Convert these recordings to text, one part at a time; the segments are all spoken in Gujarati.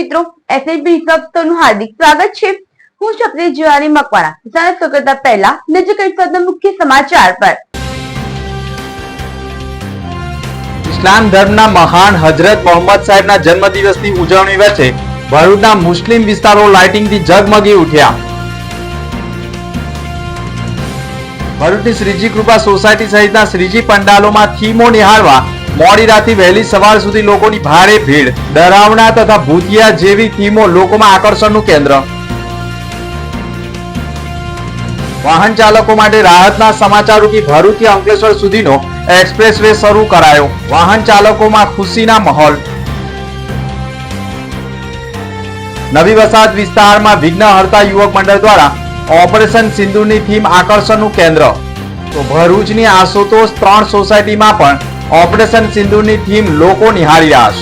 મિત્રો, એસએનપી નું હાર્દિક સ્વાગત છે। હું શક્તિ જીવાની મકવાણા। ચેનલ શરૂ કરતા પહેલા નજર કરીશું મુખ્ય સમાચાર પર। ઇસ્લામ ધર્મના મહાન હજરત મોહમ્મદ સાહેબના જન્મદિવસની ઉજવણી વચ્ચે ભરૂચના મુસ્લિમ વિસ્તારો લાઇટિંગથી ઝગમગી ઉઠ્યા। ભરૂચની શ્રીજી કૃપા સોસાયટી સહિતના શ્રીજી પંડાલોમાં થીમો નિહાળવા મોડી રાતથી વહેલી સવાર સુધી લોકોની ભારે ભીડ। ડરાવના તથા ભૂતિયા જેવી થીમો લોકોમાં આકર્ષણનું કેન્દ્ર। વાહન ચાલકો માટે રાહતના સમાચાર રૂપી ભરૂચથી અંકલેશ્વર સુધીનો એક્સપ્રેસ વે શરૂ કરાયો। વાહન ચાલકોમાં ખુશીના માહોલ। નવી વસાહત વિસ્તારમાં વિઘ્ન હર્તા યુવક મંડળ દ્વારા ઓપરેશન સિંદૂરની થીમ આકર્ષણનું કેન્દ્ર। તો ભરૂચની આશુતોષ 3 સોસાયટીમાં પણ ઓપરેશન સિંદૂરની થીમ લોકો નિહાળી રહ્યા છે।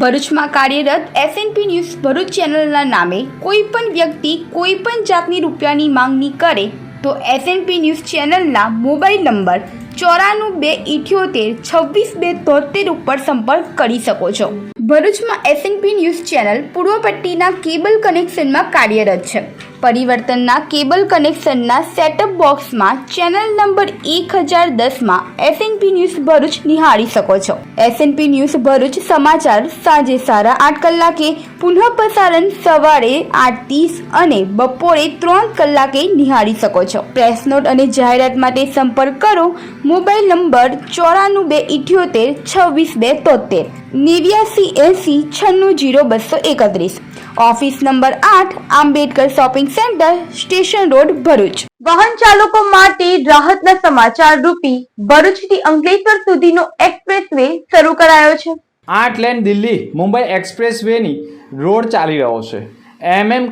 ભરૂચમાં કાર્યરત એસએનપી ન્યૂઝ ભરૂચ ચેનલના નામે કોઈ પણ વ્યક્તિ કોઈ પણ જાતની રૂપિયાની માંગણી કરે તો એસએનપી ન્યૂઝ ચેનલના મોબાઈલ નંબર 9428762273 ઉપર સંપર્ક કરી શકો છો। ભરૂચમાં એસએનપી ન્યૂઝ ચેનલ પૂર્વ પટ્ટીના કેબલ કનેક્શનમાં કાર્યરત છે। પરિવર્તનના કેબલ કનેક્શનના સેટઅપ બોક્સમાં ચેનલ નંબર 1010માં એસએનપી ન્યૂઝ ભરૂચ નિહાળી શકો છો। એસએનપી ન્યૂઝ ભરૂચ સમાચાર સાંજે 8:30 કલાકે, પુનઃ પ્રસારણ સવારે 8:30 અને બપોરે 3 કલાકે નિહાળી શકો છો। પ્રેસ નોટ અને જાહેરાત માટે સંપર્ક કરો mobile number 9428762273 8980960231। Office number 8 Ambedkar shopping centre, station road, Bharuch. વાહન ચાલકો માટે રાહતના સમાચાર રૂપી ભરૂચથી અંકલેશ્વર સુધીનો એક્સપ્રેસ વે શરૂ કરાયો છે। 8 લેન દિલ્હી મુંબઈ એક્સપ્રેસ વેની રોડ ચાલી રહ્યો છે।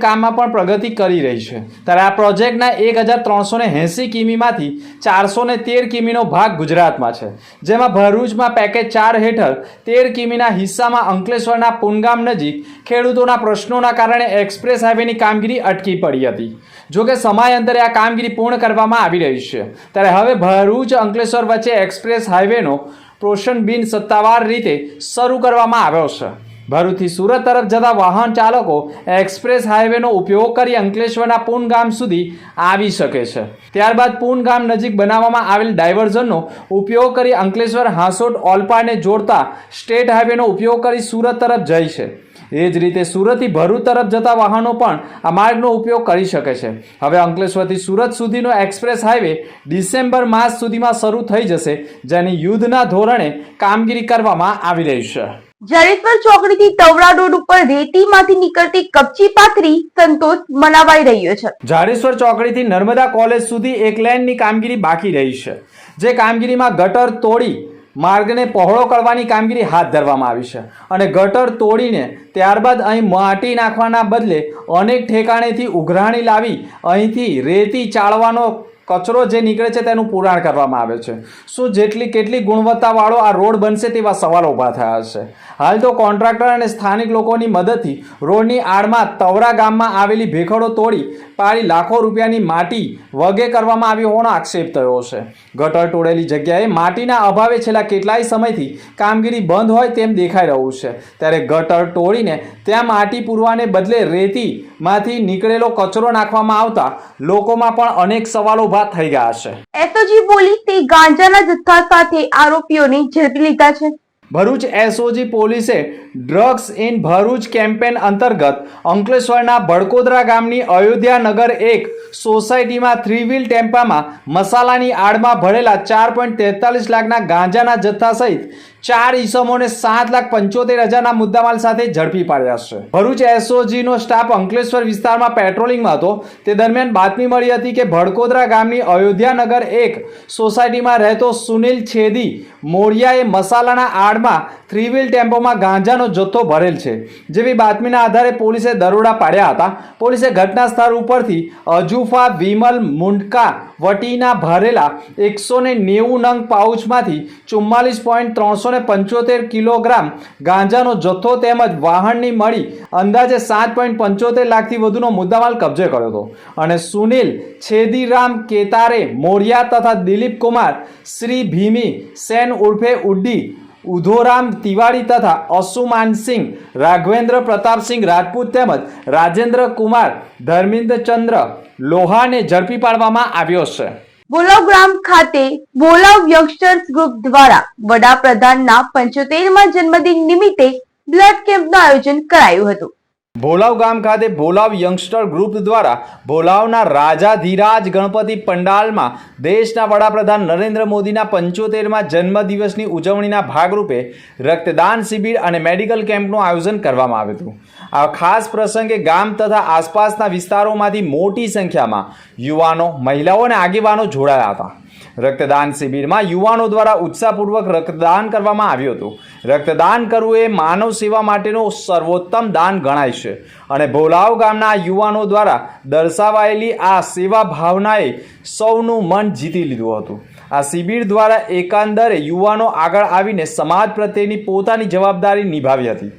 કામમાં પણ પ્રગતિ કરી રહી છે। ત્યારે આ પ્રોજેક્ટના 1380 કિમીમાંથી 413 કિમીનો ભાગ ગુજરાતમાં છે, જેમાં ભરૂચમાં પેકેજ 4 હેઠળ 13 કિમીના હિસ્સામાં અંકલેશ્વરના પુનગામ નજીક ખેડૂતોના પ્રશ્નોના કારણે એક્સપ્રેસ હાઈવેની કામગીરી અટકી પડી હતી। જોકે સમયાંતરે આ કામગીરી પૂર્ણ કરવામાં આવી રહી છે। ત્યારે હવે ભરૂચ અંકલેશ્વર વચ્ચે એક્સપ્રેસ હાઈવેનો પ્રોશન બિન સત્તાવાર રીતે શરૂ કરવામાં આવ્યો છે। ભરૂચથી સુરત તરફ જતા વાહન ચાલકો એક્સપ્રેસ હાઈવેનો ઉપયોગ કરી અંકલેશ્વરના પૂનગામ સુધી આવી શકે છે। ત્યારબાદ પૂનગામ નજીક બનાવવામાં આવેલ ડાયવર્ઝનનો ઉપયોગ કરી અંકલેશ્વર હાંસોટ ઓલપાડને જોડતા સ્ટેટ હાઈવેનો ઉપયોગ કરી સુરત તરફ જાય છે। એ જ રીતે સુરતથી ભરૂચ તરફ જતા વાહનો પણ આ માર્ગનો ઉપયોગ કરી શકે છે। હવે અંકલેશ્વરથી સુરત સુધીનો એક્સપ્રેસ હાઈવે ડિસેમ્બર માસ સુધીમાં શરૂ થઈ જશે, જેની યુદ્ધના ધોરણે કામગીરી કરવામાં આવી રહી છે। જાડેશ્વર ચોકડીથી તવરા રોડ ઉપર રેતીમાંથી નીકળતી કપચી પાથરી સંતોષ મનાવાઈ રહ્યો છે। જાડેશ્વર ચોકડીથી નર્મદા કોલેજ સુધી 1 લેનની કામગીરી બાકી રહી છે, જે કામગીરીમાં ગટર તોડી માર્ગને પહોળો કરવાની કામગીરી હાથ ધરવામાં આવી છે અને ગટર તોડીને ત્યારબાદ અહીં માટી નાખવાના બદલે અનેક ઠેકાણેથી ઉઘરાણી લાવી અહીંથી રેતી ચાળવાનો કચરો જે નીકળે છે તેનું પુરાણ કરવામાં આવે છે। શું કેટલી ગુણવત્તાવાળો આ રોડ બનશે તેવા સવાલો ઊભા થયા છે। હાલ તો કોન્ટ્રાક્ટર અને સ્થાનિક લોકોની મદદથી રોડની આડમાં તવરા ગામમાં આવેલી ભેખડો તોડી પાડી લાખો રૂપિયાની માટી વગે કરવામાં આવી હોવાનો આક્ષેપ થયો છે। ગટર તોડેલી જગ્યાએ માટીના અભાવે છેલ્લા કેટલાય સમયથી કામગીરી બંધ હોય તેમ દેખાઈ રહ્યું છે। ત્યારે ગટર તોડીને ત્યાં માટી પૂરવાને બદલે રેતીમાંથી નીકળેલો કચરો નાખવામાં આવતા લોકોમાં પણ અનેક સવાલો થઈ ગયા છે। એસઓજી પોલીસે ગાંજાના જથ્થા સાથે આરોપીઓને ઝડપી લીધા છે। ભરૂચ એસઓજી પોલીસે ડ્રગ્સ ઇન ભરૂચ કેમ્પેન અંતર્ગત અંકલેશ્વરના બડકોદરા ગામની અયોધ્યાનગર 1 સોસાયટીમાં 3 વ્હીલ ટેમ્પામાં મસાલાની આડમાં ભરેલા 4.43 લાખના ગાંજાના જથ્થા સહિત 4 ઈસમોને 7,75,000ના મુદ્દામાલ સાથે ઝડપી પાડ્યા છે. ભરૂચ એસઓજીનો સ્ટાફ અંકલેશ્વર વિસ્તારમાં પેટ્રોલિંગમાં હતો. તે દરમિયાન બાતમી મળી હતી કે ભડકોદરા ગામની અયોધ્યાનગર 1 સોસાયટીમાં રહેતો સુનિલ છેદી મોડિયાએ મસાલાના આડમાં 3 વ્હીલ ટેમ્પોમાં ગાંજાનો જથ્થો ભરેલ છે. જેવી બાતમીના આધારે પોલીસે દરોડા પાડ્યા હતા. પોલીસે ઘટના સ્થળ ઉપરથી અજુફા વિમલ મુંડકા વટીના ભરેલા 190 નંગ પાઉચમાંથી 44.375 કિલોગ્રામ ગાંજાનો જથ્થો તેમજ વાહનની મળી અંદાજે 7.75 લાખથી વધુનો મુદ્દામાલ કબજે કર્યો હતો અને સુનિલ છેદીરામ કેતારે મોડિયા તથા દિલીપ કુમાર શ્રી ભીમી સેન ઉર્ફે ઉડ્ડી ઉધોરામ તિવારી તથા અસુમાનસિંહ રાઘવેન્દ્ર પ્રતાપસિંહ રાજપૂત તેમજ રાજેન્દ્ર કુમાર ધર્મેન્દ્રચંદ્ર લોહાને ઝડપી પાડવામાં આવ્યો છે. બોલાવ ગ્રામ ખાતે બોલાવ યંગસ્ટર્સ ગ્રુપ દ્વારા વડાપ્રધાનના 75મા જન્મદિન નિમિત્તે બ્લડ કેમ્પનું આયોજન કરાયું હતું. ભોલાવ ગામ ખાતે ભોલાવ યંગસ્ટર ગ્રુપ દ્વારા ભોલાવના રાજાધિરાજ ગણપતિ પંડાલમાં દેશના વડાપ્રધાન નરેન્દ્ર મોદીના 75મા જન્મદિવસની ઉજવણીના ભાગરૂપે રક્તદાન શિબિર અને મેડિકલ કેમ્પનું આયોજન કરવામાં આવ્યું હતું. આ ખાસ પ્રસંગે ગામ તથા આસપાસના વિસ્તારોમાંથી મોટી સંખ્યામાં યુવાનો, મહિલાઓ અને આગેવાનો જોડાયા હતા. રક્તદાન શિબિરમાં યુવાનો દ્વારા ઉત્સાહપૂર્વક રક્તદાન કરવામાં આવ્યું હતું. રક્તદાન કરવું એ માનવ સેવા માટેનું સર્વોત્તમ દાન ગણાય છે અને ભોલાવ ગામના યુવાનો દ્વારા દર્શાવાયેલી આ સેવા ભાવનાએ સૌનું મન જીતી લીધું હતું. આ શિબિર દ્વારા એકંદરે યુવાનો આગળ આવીને સમાજ પ્રત્યેની પોતાની જવાબદારી નિભાવી હતી.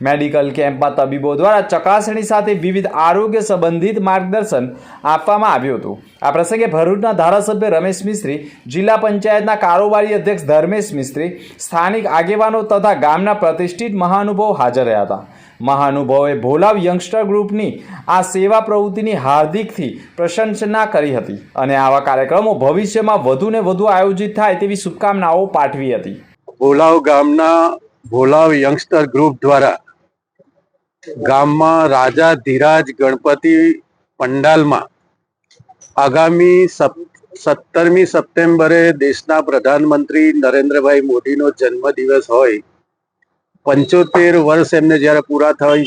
મેડિકલ કેમ્પમાં તબીબો દ્વારા ચકાસણી સાથે વિવિધ આરોગ્ય સંબંધિત માર્ગદર્શન આપવામાં આવ્યું હતું. આ પ્રસંગે ભરૂચના ધારાસભ્ય રમેશ મિસ્ત્રી, જિલ્લા પંચાયતના કારોબારી અધ્યક્ષ ધર્મેશ મિસ્ત્રી, સ્થાનિક આગેવાનો તથા ગામના પ્રતિષ્ઠિત મહાનુભાવો હાજર રહ્યા હતા. મહાનુભાવોએ ભોલાવ યંગસ્ટર ગ્રુપની આ સેવા પ્રવૃત્તિની હાર્દિકથી પ્રશંસા કરી હતી અને આવા કાર્યક્રમો ભવિષ્યમાં વધુને વધુ આયોજિત થાય તેવી શુભકામનાઓ પાઠવી હતી. ભોલાવ ગામના ભોલાવ યંગસ્ટર ગ્રુપ દ્વારા ગામમાં રાજા ધીરાજ ગણપતિ પંડાલમાં આગામી 17મી સપ્ટેમ્બરે દેશના પ્રધાનમંત્રી નરેન્દ્રભાઈ મોદીનો જન્મદિવસ હોય, 75 વર્ષ એમને જ્યારે પૂરા થઈ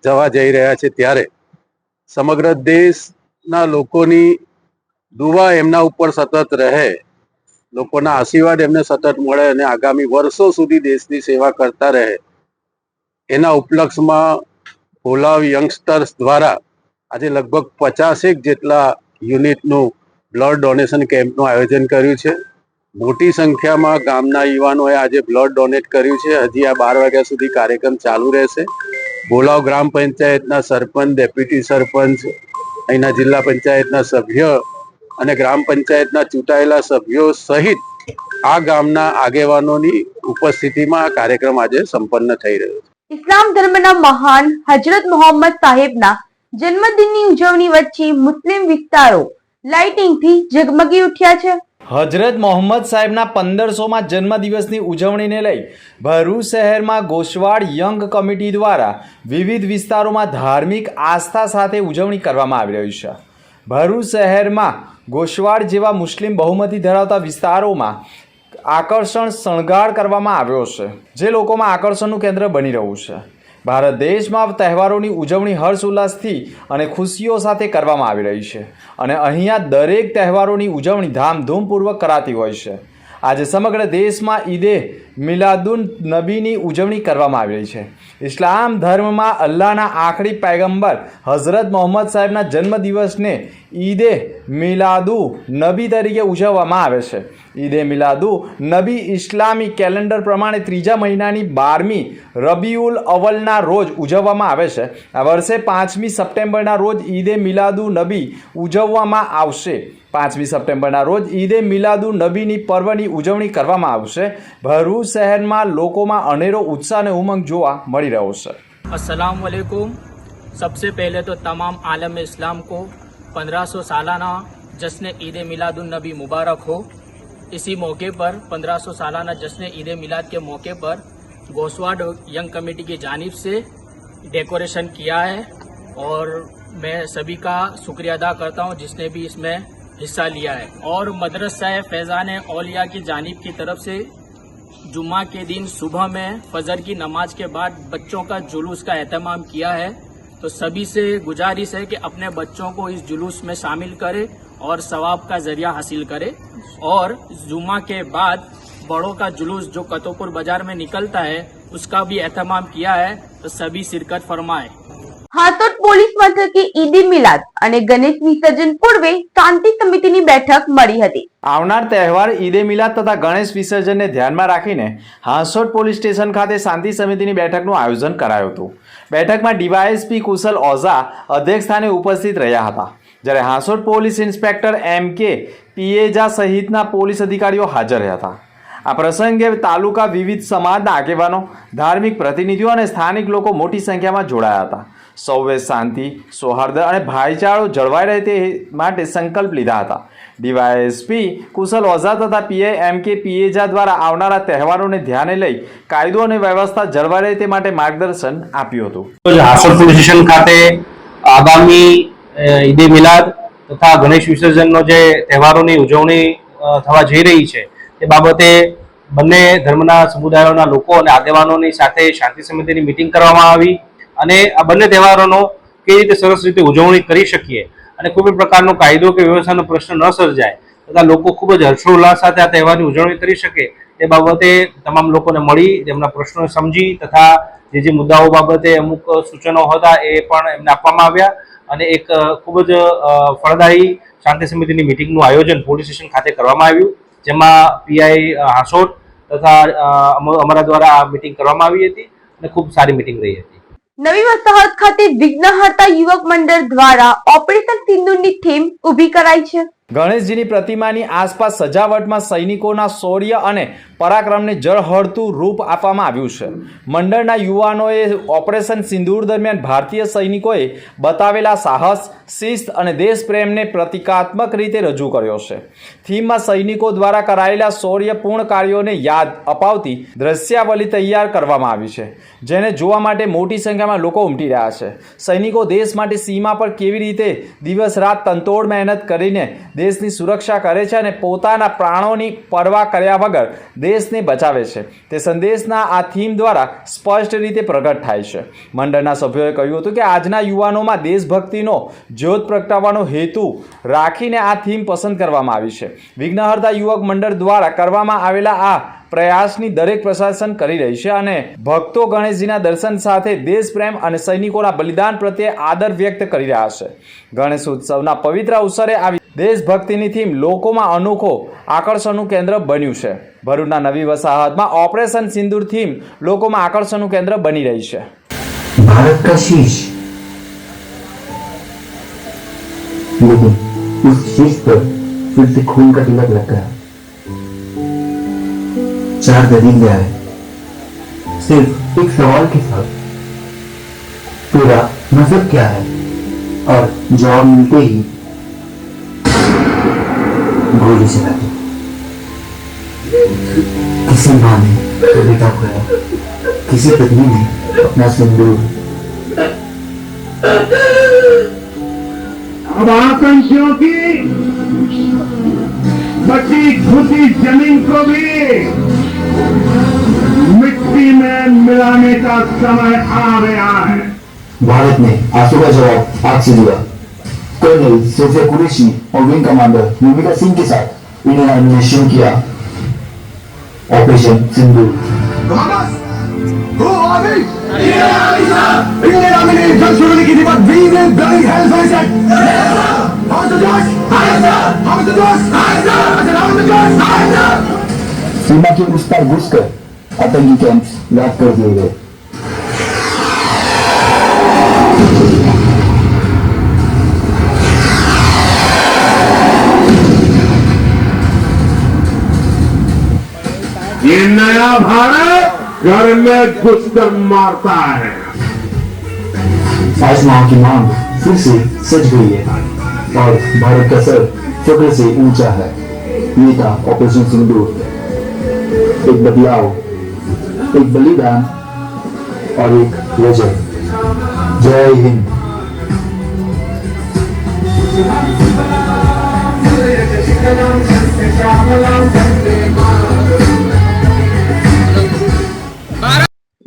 જવા જઈ રહ્યા છે ત્યારે સમગ્ર દેશના લોકોની દુઆ એમના ઉપર સતત રહે, લોકોના આશીર્વાદ એમને સતત મળે અને આગામી વર્ષો સુધી દેશની સેવા કરતા રહે, એના ઉપલક્ષમાં ભોલાવ યંગસ્ટર્સ દ્વારા આજે લગભગ 50 જેટલા યુનિટનું બ્લડ ડોનેશન કેમ્પનું આયોજન કર્યું છે. મોટી સંખ્યામાં ગામના યુવાનોએ આજે બ્લડ ડોનેટ કર્યું છે. હજી આ 12 વાગ્યા સુધી કાર્યક્રમ ચાલુ રહેશે. ભોલાવ ગ્રામ પંચાયતના સરપંચ, ડેપ્યુટી સરપંચ, અહીંના જિલ્લા પંચાયતના સભ્ય અને ગ્રામ પંચાયતના ચૂંટાયેલા સભ્યો સહિત આ ગામના આગેવાનોની ઉપસ્થિતિમાં આ કાર્યક્રમ આજે સંપન્ન થઈ રહ્યો છે. ઇસ્લામ ધર્મના મહાન હજરત મોહમ્મદ સાહેબના જન્મદિનની ઉજવણી વચ્ચે મુસ્લિમ વિસ્તારો લાઇટિંગથી ઝગમગી ઉઠ્યા છે. હજરત મોહમ્મદ સાહેબના 1500મા જન્મદિવસની ઉજવણીને લઈ ભરૂચ શહેરમાં ગોશવાડ યંગ કમિટી દ્વારા વિવિધ વિસ્તારોમાં ધાર્મિક આસ્થા સાથે ઉજવણી કરવામાં આવી રહી છે. ભરૂચ શહેરમાં ગોશવાડ જેવા મુસ્લિમ બહુમતી ધરાવતા વિસ્તારોમાં આકર્ષણ શણગાર કરવામાં આવ્યો છે, જે લોકોમાં આકર્ષણનું કેન્દ્ર બની રહ્યું છે. ભારત દેશમાં તહેવારોની ઉજવણી હર્ષ ઉલ્લાસથી અને ખુશીઓ સાથે કરવામાં આવી રહી છે અને અહીંયા દરેક તહેવારોની ઉજવણી ધામધૂમપૂર્વક કરાતી હોય છે. આજે સમગ્ર દેશમાં ઈદે મિલાદુન નબીની ઉજવણી કરવામાં આવી રહી છે. ઇસ્લામ ધર્મમાં અલ્લાહના આખરી પૈગંબર હઝરત મોહમ્મદ સાહેબના જન્મદિવસને ઈદે મિલાદુ નબી તરીકે ઉજવવામાં આવે છે. ઈદે મિલાદુ નબી ઇસ્લામી કેલેન્ડર પ્રમાણે 3જા મહિનાની 12મી રબીઉલ અવ્વલના રોજ ઉજવવામાં આવે છે. આ વર્ષે 5મી સપ્ટેમ્બરના રોજ ઈદે મિલાદુ નબી ઉજવવામાં આવશે. 5મી સપ્ટેમ્બરના રોજ ઈદે મિલાદુ નબીની પર્વની ઉજવણી કરવામાં આવશે. ભરૂચ શહેરમાં લોકોમાં અનેરો ઉત્સાહ અને ઉમંગ જોવા મળી રહ્યો છે. अस्सलाम वालेकुम। सबसे पहले तो तमाम आलम इस्लाम को 1500 सालाना जश्न ईद मिलादुन नबी मुबारक हो। इसी मौके पर 1500 सालाना जश्न ईद मिलाद के मौके पर गोसवाड यंग कमेटी की जानिब से डेकोरेशन किया है और मैं सभी का शुक्रिया अदा करता हूं जिसने भी इसमें हिस्सा लिया है। और मदरसा फैज़ान औलिया की जानिब की तरफ से जुम्मा के दिन सुबह में फजर की नमाज के बाद बच्चों का जुलूस का एहतमाम किया है। तो सभी से गुजारिश है कि अपने बच्चों को इस जुलूस में शामिल करें और सवाब का जरिया हासिल करें। और जुम्मा के बाद बड़ों का जुलूस जो कतोपुर बाजार में निकलता है उसका भी एहतमाम किया है, तो सभी शिरकत फरमाए। હાથોટ પોલીસ મથકે ઈદે મિલાદ અને ગણેશ વિસર્જન પૂર્વે શાંતિ સમિતિની બેઠક મળી હતી। આવનાર તહેવાર ઈદે મિલાદ તથા ગણેશ વિસર્જનને ધ્યાનમાં રાખીને હાંસોટ પોલીસ સ્ટેશન ખાતે શાંતિ સમિતિની બેઠકનું આયોજન કરાયું હતું। બેઠકમાં ડીવાયએસપી કુશલ ઓઝા અધ્યક્ષ સ્થાને ઉપસ્થિત રહ્યા હતા, જ્યારે હાંસોટ પોલીસ ઇન્સ્પેક્ટર MK પિયેજા સહિતના પોલીસ અધિકારીઓ હાજર રહ્યા હતા। આ પ્રસંગે તાલુકા વિવિધ સમાજના આગેવાનો, ધાર્મિક પ્રતિનિધિઓ અને સ્થાનિક લોકો મોટી સંખ્યામાં જોડાયા હતા। સૌએ શાંતિ, સૌહાર્દ અને ભાઈચારો જળવાઈ રહે તે માટે સંકલ્પ લીધા હતા। ડીવાયએસપી કુશલ ઓઝા તથા PI MK પિયેજા દ્વારા આવનારા તહેવારોને ધ્યાને લઈ કાયદો અને વ્યવસ્થા જળવાઈ રહે તે માટે માર્ગદર્શન આપ્યું હતું। હાંસોટ પોલીસ સ્ટેશન ખાતે આગામી ઈદે મિલાદ તથા ગણેશ વિસર્જનનો જે તહેવારોની ઉજવણી થવા જઈ રહી છે તે બાબતે બંને ધર્મના સમુદાયોના લોકો અને આગેવાનોની સાથે શાંતિ સમિતિની મીટિંગ કરવામાં આવી અને આ બંને તહેવારોનો કેવી રીતે સરસ રીતે ઉજવણી કરી શકીએ અને કોઈ પણ પ્રકારનો કાયદો કે વ્યવસ્થાનો પ્રશ્ન ન સર્જાય તથા લોકો ખૂબ જ હર્ષોલ્લાસ સાથે આ તહેવારની ઉજવણી કરી શકે તે બાબતે તમામ લોકોને મળી તેમના પ્રશ્નો સમજી તથા જે મુદ્દાઓ બાબતે અમુક સૂચનો હતા એ પણ એમને આપવામાં આવ્યા અને એક ખૂબ જ ફળદાયી શાંતિ સમિતિની મીટિંગનું આયોજન પોલીસ સ્ટેશન ખાતે કરવામાં આવ્યું, જેમાં PI હાંસોટ તથા અમારા દ્વારા આ મીટિંગ કરવામાં આવી હતી અને ખૂબ સારી મીટિંગ રહી હતી। નવી વસાહત ખાતે વિઘ્નહર્તા યુવક મંડળ દ્વારા ઓપરેશન સિંદૂરની થીમ ઊભી કરાઈ છે। ગણેશજીની પ્રતિમાની આસપાસ સજાવટમાં સૈનિકોના શૌર્ય અને પરાક્રમને ઝળહળતું રૂપ આપવામાં આવ્યું છે। મંડળના યુવાનોએ ઓપરેશન સિંદૂર દરમિયાન ભારતીય સૈનિકોએ બતાવેલા સાહસ, શિસ્ત અને દેશપ્રેમને પ્રતિકાત્મક રીતે રજૂ કર્યો છે। થીમમાં સૈનિકો દ્વારા કરાયેલા શૌર્યપૂર્ણ કાર્યોને યાદ અપાવતી દ્રશ્યાવલી તૈયાર કરવામાં આવી છે, જેને જોવા માટે મોટી સંખ્યામાં લોકો ઉમટી રહ્યા છે। સૈનિકો દેશ માટે સીમા પર કેવી રીતે દિવસ રાત તનતોડ મહેનત કરીને દેશની સુરક્ષા કરે છે અને પોતાના પ્રાણોની પરવા કર્યા વગર દેશને બચાવે છે તે સંદેશના આ થીમ દ્વારા સ્પષ્ટ રીતે પ્રગટ થાય છે। મંડળના સભ્યોએ કહ્યું હતું કે આજના યુવાનોમાં દેશભક્તિનો જ્યોત પ્રગટાવવાનો હેતુ રાખીને આ થીમ પસંદ કરવામાં આવી છે। વિઘ્નહર્તા યુવક મંડળ દ્વારા કરવામાં આવેલા આ પ્રયાસની દરેક પ્રશાસન કરી રહી છે અને ભક્તો ગણેશજીના દર્શન સાથે દેશપ્રેમ અને સૈનિકોના બલિદાન પ્રત્યે આદર વ્યક્ત કરી રહ્યા છે। ગણેશ ઉત્સવના પવિત્ર અવસરે આવી દેશભક્તિની થીમ લોકોમાં અનોખો આકર્ષણનું કેન્દ્ર બન્યું છે। ભરૂચના નવી વસાહતમાં ઓપરેશન સિંદૂર થીમ લોકોમાં આકર્ષણનું કેન્દ્ર બની રહી છે। भारत का शीश, लेकिन उस शीश पर फिर से खून का तिलक लग गया। 4 दरिंदे आए सिर्फ एक सवाल के साथ, तेरा मजहब क्या है? और जवाब मिलते ही गोली चला दी। किसी माँ ने तो बेटा खोया, किसी पत्नी ने अपना सिंदूर। अब आतंकियों की बची खुशी जमीन को भी मिट्टी में मिलाने का समय आ गया है। भारत ने आंसू का जवाब आग से दिया। कर्नल सोफिया कुरैशी और विंग कमांडर युविका सिंह के साथ इंडियन आर्मी ने शुरू किया ऑपरेशन सिंदूर। इंडियन आर्मी ने जंग शुरू की थी, but we will burn hell for it. How to do it? How to do it? सीमा के उस पार घुसकर आतंकी कैंप्स लॉक कर दिए गए। ये नया भारत घर में घुसकर मारता है। आज मां की मांग फिर से सज गई है और भारत का सर फक्र से ऊंचा है। ये था ऑपरेशन सिंदूर, एक बदलाव, एक बलिदान और एक वजह। जय हिंद।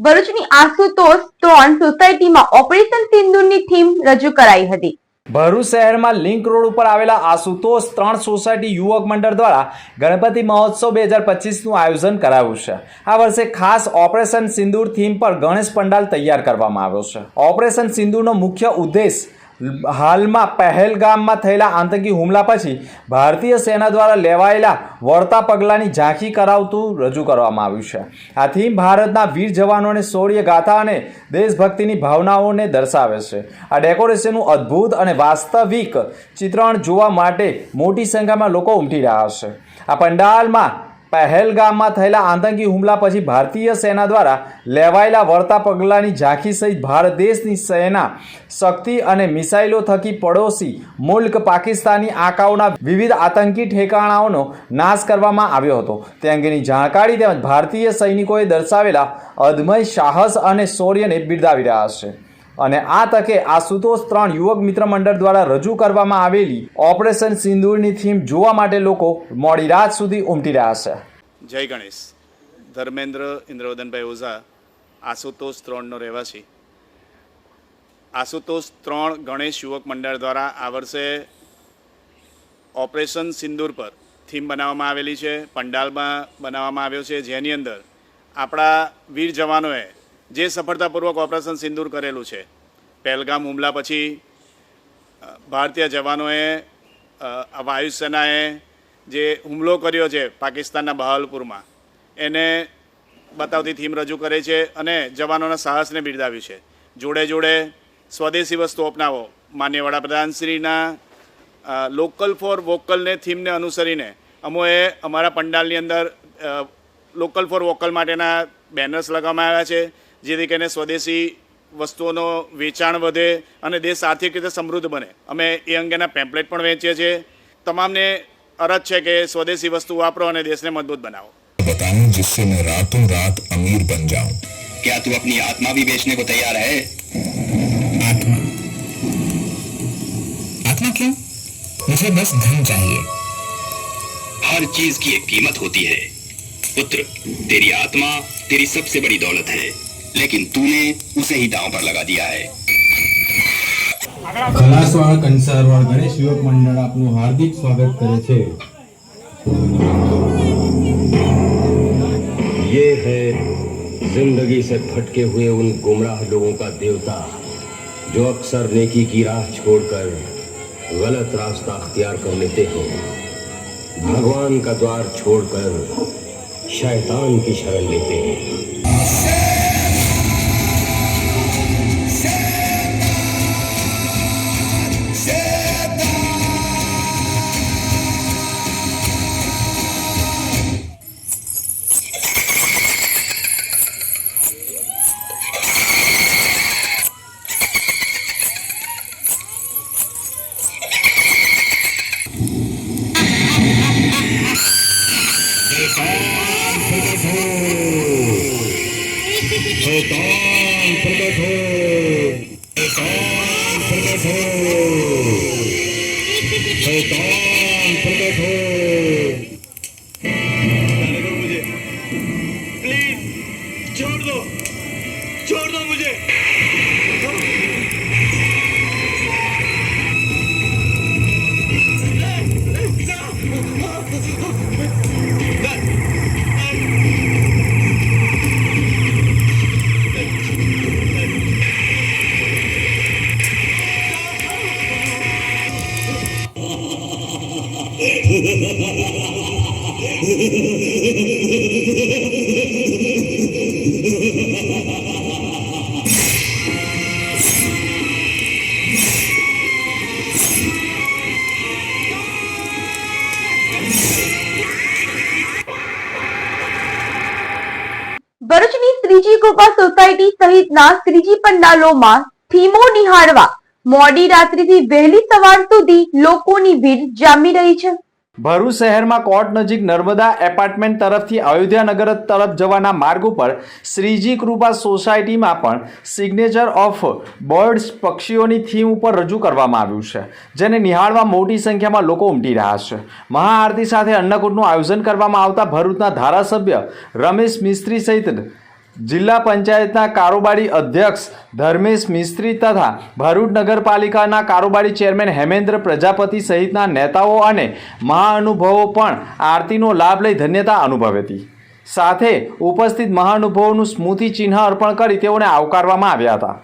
ભરૂચની આશુતોષ 3 સોસાયટીમાં ઓપરેશન સિંદૂરની થીમ રજૂ કરાઈ હતી. ભરૂચ શહેરમાં લિંક રોડ ઉપર આવેલા આશુતોષ 3 સોસાયટી યુવક મંડળ દ્વારા ગણપતિ મહોત્સવ 2025નું આયોજન કરાયું છે. આ વર્ષે ખાસ ઓપરેશન સિંદૂર થીમ પર ગણેશ પંડાલ તૈયાર કરવામાં આવ્યો છે. ઓપરેશન સિંદૂરનો મુખ્ય ઉદ્દેશ હાલમાં પહેલગામમાં થયેલા આતંકી હુમલા પછી ભારતીય સેના દ્વારા લેવાયેલા વળતા પગલાંની ઝાંખી કરાવતું રજૂ કરવામાં આવ્યું છે. આ થીમ ભારતના વીર જવાનોને શૌર્ય ગાથા અને દેશભક્તિની ભાવનાઓને દર્શાવે છે. આ ડેકોરેશનનું અદ્ભુત અને વાસ્તવિક ચિત્રણ જોવા માટે મોટી સંખ્યામાં લોકો ઉમટી રહ્યા છે. આ પંડાલમાં પહેલગામમાં થયેલા આતંકી હુમલા પછી ભારતીય સેના દ્વારા લેવાયેલા વળતા પગલાંની ઝાંખી સહિત ભારત દેશની સેના શક્તિ અને મિસાઇલો થકી પડોશી મુલ્ક પાકિસ્તાની આકાઓના વિવિધ આતંકી ઠેકાણાઓનો નાશ કરવામાં આવ્યો હતો તે અંગેની જાણકારી તેમજ ભારતીય સૈનિકોએ દર્શાવેલા અદમ્ય સાહસ અને શૌર્યને બિરદાવી રહ્યા છે. અને આ તકે આશુતોષ 3 યુવક મિત્ર મંડળ દ્વારા રજૂ કરવામાં આવેલી ઓપરેશન સિંદૂરની થીમ જોવા માટે લોકો મોડી રાત સુધી ઉમટી રહ્યા છે. જય ગણેશ. ધર્મેન્દ્ર ઇન્દ્રવદનભાઈ ઓઝા, આશુતોષ 3નો રહેવાસી. આશુતોષ 3 ગણેશ યુવક મંડળ દ્વારા આ વર્ષે ઓપરેશન સિંદૂર પર થીમ બનાવવામાં આવેલી છે. પંડાલમાં બનાવવામાં આવ્યો છે, જેની અંદર આપણા વીર જવાનોએ જે સફળતાપૂર્વક ઓપરેશન સિંદૂર કરેલું છે. પહેલગામ હુમલા પછી ભારતીય જવાનોએ વાયુસેનાએ જે હુમલો કર્યો છે પાકિસ્તાનના બહાવલપુરમાં, એને બતાવતી થીમ રજૂ કરે છે અને જવાનોના સાહસને બિરદાવ્યું છે. જોડે જોડે સ્વદેશી વસ્તુ અપનાવો, માનનીય વડાપ્રધાનશ્રીના લોકલ ફોર વોકલને થીમને અનુસરીને અમોએ અમારા પંડાલની અંદર લોકલ ફોર વોકલ માટેના બેનર્સ લગાવવામાં આવ્યા છે, જેથી કરીને સ્વદેશી વસ્તુઓનો વેચાણ વધે અને દેશ આર્થિક રીતે સમૃદ્ધ બને. અમે એ અંગેના પેમ્પલેટ પણ વેચીએ છીએ. તમામને અરજ છે કે સ્વદેશી વસ્તુ વાપરો અને દેશને મજબૂત બનાવો. बताऊं जिससे मैं रातों रात अमीर बन जाऊं. क्या तू अपनी आत्मा भी बेचने को तैयार है? आत्मा? आत्मा क्यों? मुझे बस धन चाहिए. हर चीज की एक कीमत होती है पुत्र. तेरी आत्मा तेरी सबसे बड़ी दौलत है, लेकिन तूने उसे ही दांव पर लगा दिया है. કલાસવાળા કંસારવાળ ગણેશ યુવક મંડળ આપનું હાર્દિક સ્વાગત કરે છે. ये है जिंदगी से भटके हुए उन गुमराह लोगों का देवता जो अक्सर नेकी की राह छोड़कर गलत रास्ता अख्तियार कर लेते हैं. भगवान का द्वार छोड़कर शैतान की शरण लेते हैं. ભરૂચની શ્રીજી કૃપા સોસાયટી સહિતના શ્રીજી પંડાલોમાં થીમો નિહાળવા મોડી રાત્રિથી વહેલી સવાર સુધી લોકોની ભીડ જામી રહી છે. ભરૂચ શહેરમાં કોર્ટ નજીક નર્મદા એપાર્ટમેન્ટ તરફથી અયોધ્યાનગર તરફ જવાના માર્ગ ઉપર શ્રીજી કૃપા સોસાયટીમાં પણ સિગ્નેચર ઓફ બર્ડ્સ પક્ષીઓની થીમ ઉપર રજૂ કરવામાં આવ્યું છે, જેને નિહાળવા મોટી સંખ્યામાં લોકો ઉમટી રહ્યા છે. મહાઆરતી સાથે અન્નકૂટનું આયોજન કરવામાં આવતા ભરૂચના ધારાસભ્ય રમેશ મિસ્ત્રી સહિત જિલ્લા પંચાયતના કારોબારી અધ્યક્ષ ધર્મેશ મિસ્ત્રી તથા ભરૂચ નગરપાલિકાના કારોબારી ચેરમેન હેમેન્દ્ર પ્રજાપતિ સહિતના નેતાઓ અને મહાનુભાવો પણ આરતીનો લાભ લઈ ધન્યતા અનુભવી હતી. સાથે ઉપસ્થિત મહાનુભાવોનું સ્મૃતિ ચિહ્ન અર્પણ કરી તેઓને આવકારવામાં આવ્યા હતા.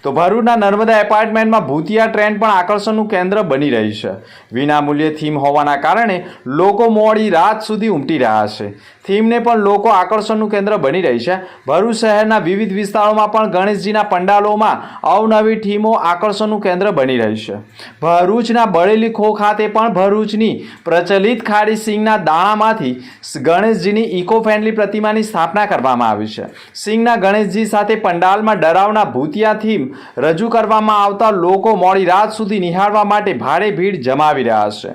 તો ભરૂચના નર્મદા એપાર્ટમેન્ટમાં ભૂતિયા ટ્રેન પણ આકર્ષણનું કેન્દ્ર બની રહી છે. વિનામૂલ્યે થીમ હોવાના કારણે લોકો મોડી રાત સુધી ઉમટી રહ્યા છે. થીમને પણ લોકો આકર્ષણનું કેન્દ્ર બની રહી છે. ભરૂચ શહેરના વિવિધ વિસ્તારોમાં પણ ગણેશજીના પંડાલોમાં અવનવી થીમો આકર્ષણનું કેન્દ્ર બની રહી છે. ભરૂચના બળેલી ખો ખાતે પણ ભરૂચની પ્રચલિત ખાડી સિંગના દાણામાંથી ગણેશજીની ઇકો ફ્રેન્ડલી પ્રતિમાની સ્થાપના કરવામાં આવી છે. સિંગના ગણેશજી સાથે પંડાલમાં ડરાવના ભૂતિયા થીમ રજૂ કરવામાં આવતા લોકો મોડી રાત સુધી નિહાળવા માટે ભારે ભીડ જમાવી રહ્યા છે.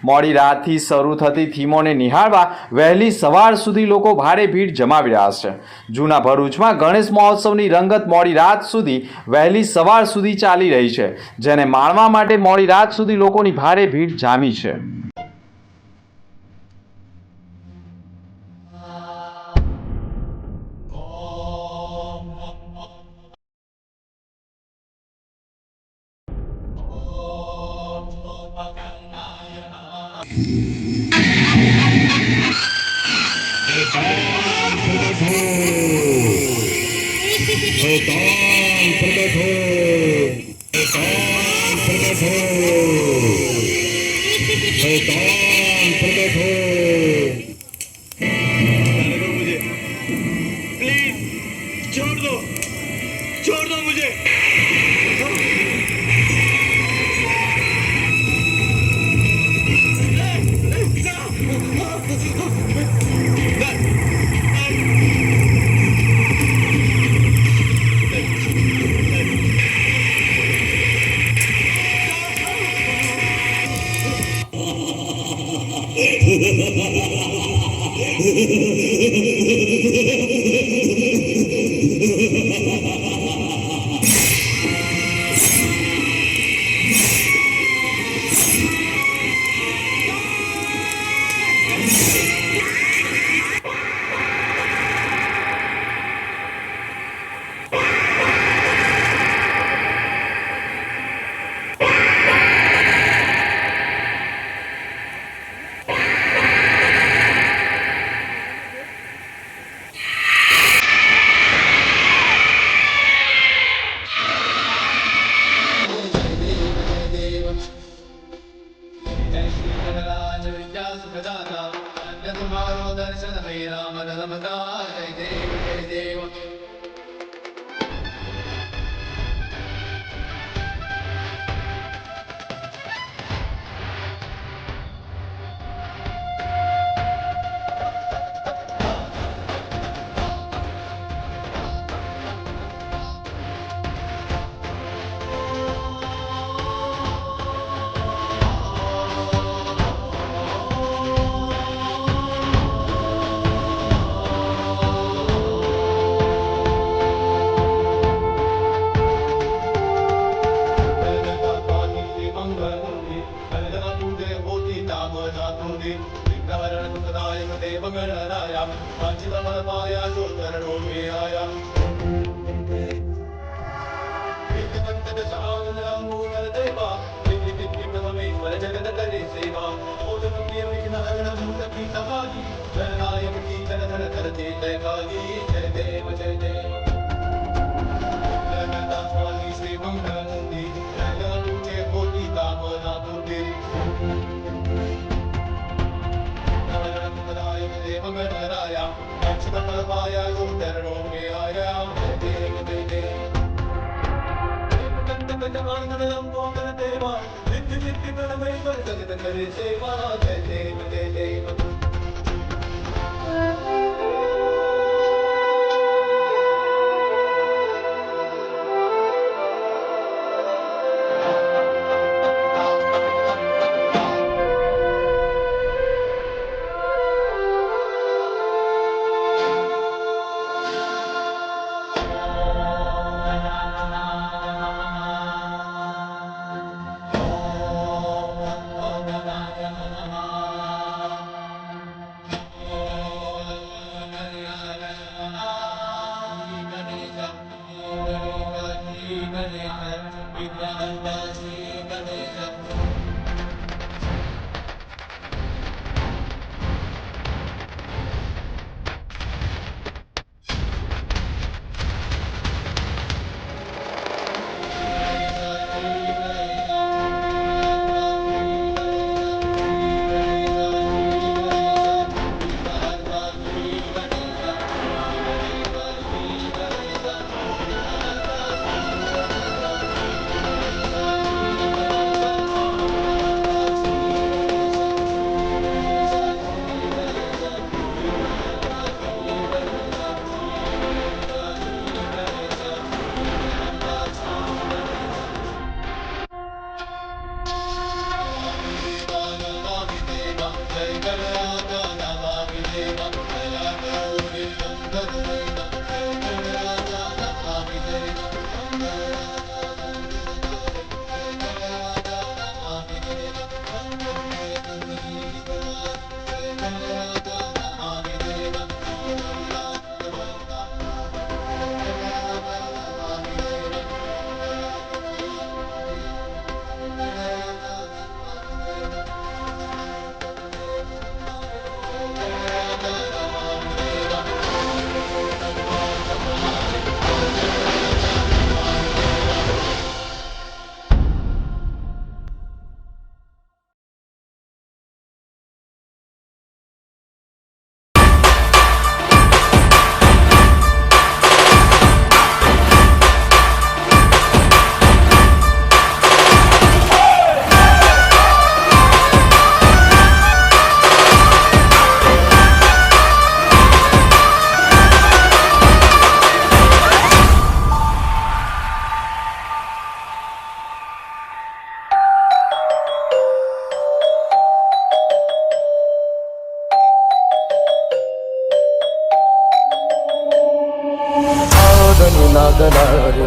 મોડી રાતથી શરૂ થતી થીમોને નિહાળવા વહેલી સવાર સુધી લોકો ભારે ભીડ જમાવી રહ્યા છે. જૂના ભરૂચમાં ગણેશ મહોત્સવની રંગત મોડી રાત સુધી વહેલી સવાર સુધી ચાલી રહી છે, જેને માણવા માટે મોડી રાત સુધી લોકોની ભારે ભીડ જામી છે.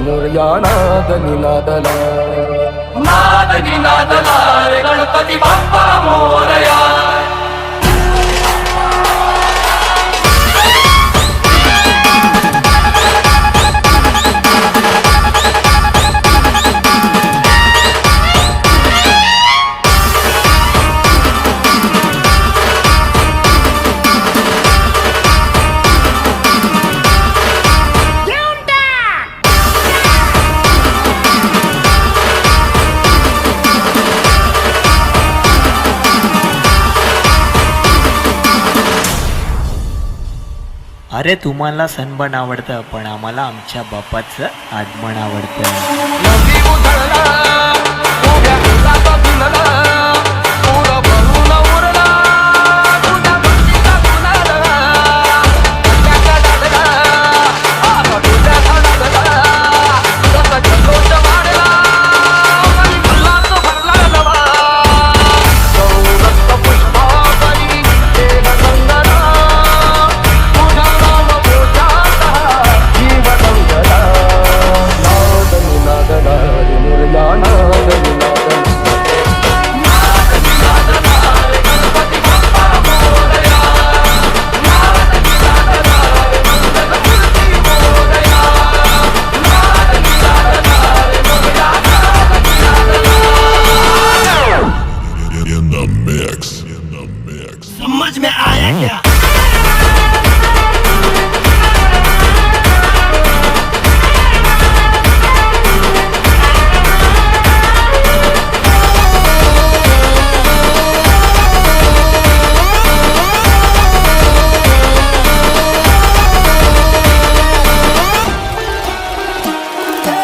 नुर्यानाद निनादला नाद निनादला रे गणपती बाप्पा मोरया. अरे तुम्हाला सनबर्न आवडतं पण आम्हाला आमच्या बाप्पाचं आगमन आवडतं. समझ में आया क्या?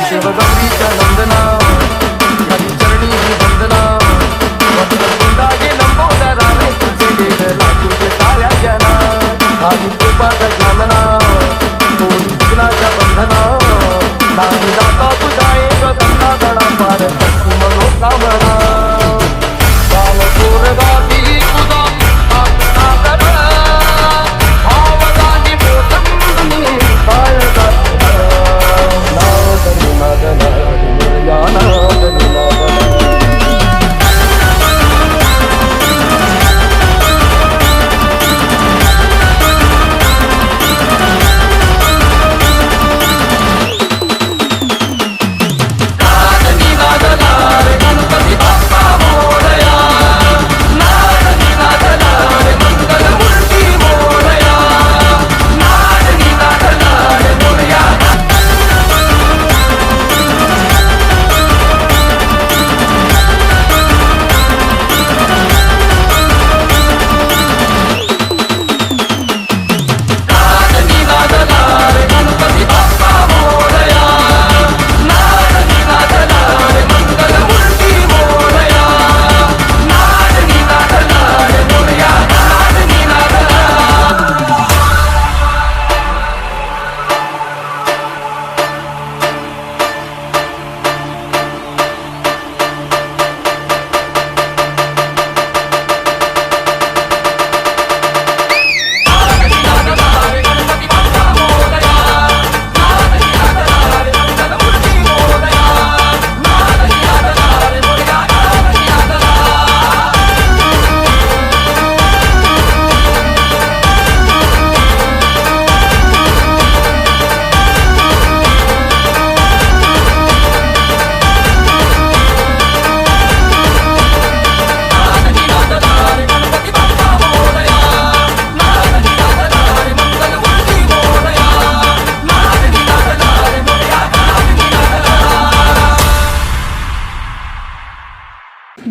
शिवगौरीच्या नंदना याची चरणी ही वंदना वंदे लंबोदरा रे तुझे देव लाखोचे साऱ्या जना आणि कृपाचा ज्ञानना कोण विघ्नाच्या बंधना नाही जाता तुझा एक गंगा गणा पार मनोकामना काल कोरगावी तुझा आपला कर भावगानी मोठं काय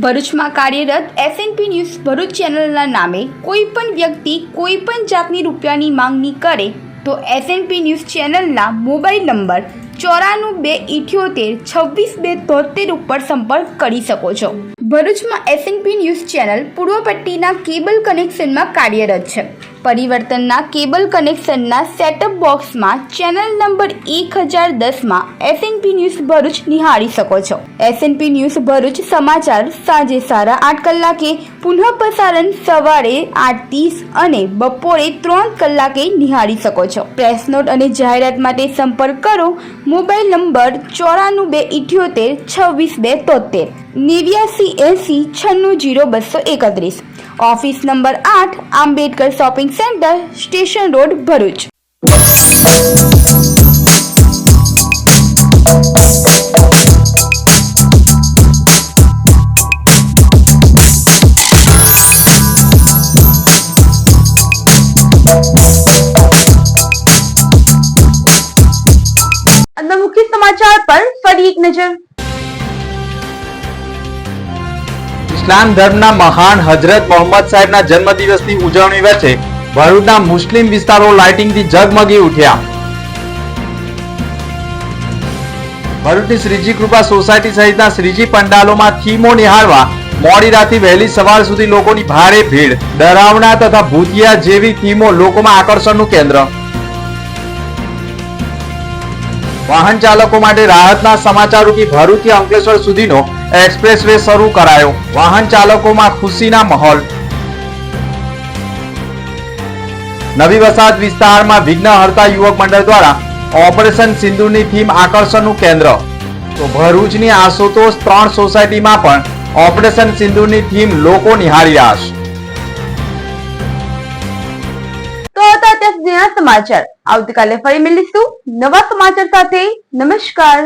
ભરૂચમાં કાર્યરત SNP ન્યૂઝ ભરૂચ ચેનલના નામે કોઈ પણ વ્યક્તિ કોઈ પણ જાતની રૂપિયાની માંગણી કરે તો SNP ન્યૂઝ ચેનલના મોબાઈલ નંબર 9428762273 ઉપર સંપર્ક કરી શકો છો. ભરૂચમાં SNP ન્યૂઝ ચેનલ પૂર્વ પટ્ટીના કેબલ કનેક્શનમાં કાર્યરત છે. પરિવર્તનના કેબલ કનેક્શનના સેટઅપ બોક્સમાં ચેનલ નંબર 1010માં એસએનપી ન્યૂઝ ભરૂચ નિહાળી શકો છો. એસએનપી ન્યૂઝ ભરૂચ સમાચાર સાંજે 8:30 કલાકે, પુનઃ પ્રસારણ સવારે 8:30 અને બપોરે 3 કલાકે નિહાળી શકો છો. પ્રેસ નોટ અને જાહેરાત માટે સંપર્ક કરો. Mobile number 9428762273 8980960231. Office number 8 Ambedkar shopping centre station road Bharuch. अंदर मुख्य समाचार पर फरी एक नजर. ઇસ્લામ ધર્મના મહાન હજરત મોહમ્મદ સાહેબના જન્મદિવસની ઉજવણી વચ્ચે ભરૂચના મુસ્લિમ વિસ્તારો લાઇટિંગથી ઝગમગી ઉઠ્યા. ભરૂચની શ્રીજી કૃપા સોસાયટી સહિતના શ્રીજી પંડાલોમાં થીમો નિહાળવા મોડી રાતથી વહેલી સવાર સુધી લોકોની ભારે ભીડ. ડરાવના તથા ભૂતિયા જેવી થીમો લોકોમાં આકર્ષણનું કેન્દ્ર. વાહન ચાલકો માટે રાહતના સમાચાર રૂપી ભરૂચથી અંકલેશ્વર સુધીનો एक्सप्रेस वे शुरू करायो. वाहन चालकों में खुशी ना माहौल. नवी वसाहत विस्तार में विघ्न हरता युवक मंडल द्वारा ऑपरेशन सिंदूर की थीम आकर्षण केंद्र. तो भरूचनी आशुतोष 3 सोसायटी में पण ऑपरेशन सिंदूर की थीम लोको निहारी रह्या छे. तो आता અત્યાર સુધીના સમાચાર. આવતીકાલે ફરી મળીશું નવા સમાચાર સાથે. નમસ્કાર.